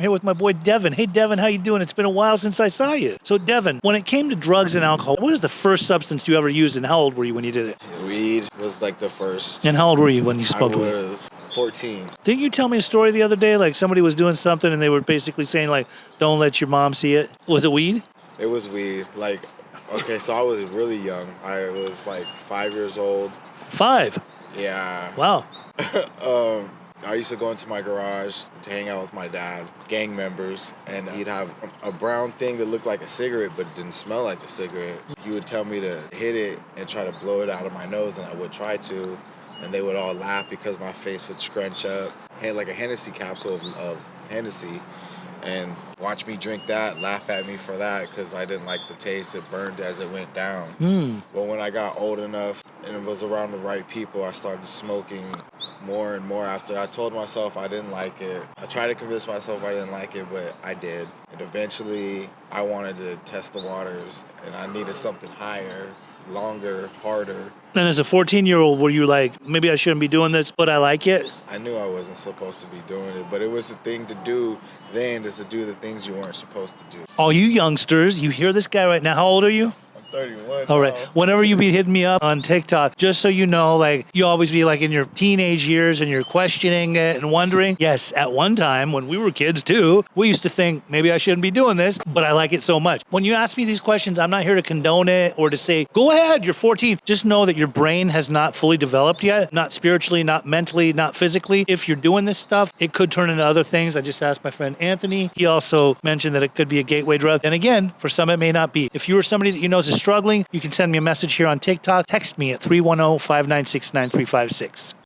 here with my boy Devin. Hey, Devin, how you doing? It's been a while since I saw you. So, Devin, when it came to drugs and alcohol, what was the first substance you ever used, and how old were you when you did it? Weed was like the first. And how old were you when you I smoked weed? was 14. Didn't you tell me a story the other day? Like somebody was doing something and they were basically saying, like, don't let your mom see it. Was it weed? It was weed. Like, okay, so I was really young. I was like 5 years old. 5? Yeah. Wow. I used to go into my garage to hang out with my dad, gang members, and he'd have a brown thing that looked like a cigarette but didn't smell like a cigarette. He would tell me to hit it and try to blow it out of my nose, and I would try to, and they would all laugh because my face would scrunch up. Had like a Hennessy capsule of Hennessy, and watch me drink that, laugh at me for that because I didn't like the taste. It burned as it went down. But when I got old enough and it was around the right people, I started smoking more and more after I told myself I didn't like it. I tried to convince myself I didn't like it, but I did. And eventually I wanted to test the waters, and I needed something higher, longer, harder. And as a 14-year-old, were you like, maybe I shouldn't be doing this, but I like it? I knew I wasn't supposed to be doing it, but it was the thing to do then, is to do the things you weren't supposed to do. All you youngsters, you hear this guy right now. How old are you? 31. All right. Whenever you be hitting me up on TikTok, just so you know, like you always be like in your teenage years and you're questioning it and wondering. Yes, at one time when we were kids too, we used to think maybe I shouldn't be doing this, but I like it so much. When you ask me these questions, I'm not here to condone it or to say, go ahead, you're 14. Just know that your brain has not fully developed yet, not spiritually, not mentally, not physically. If you're doing this stuff, it could turn into other things. I just asked my friend Anthony. He also mentioned that it could be a gateway drug. And again, for some, it may not be. If you are somebody that you know is struggling, you can send me a message here on TikTok. Text me at 310-596-9356.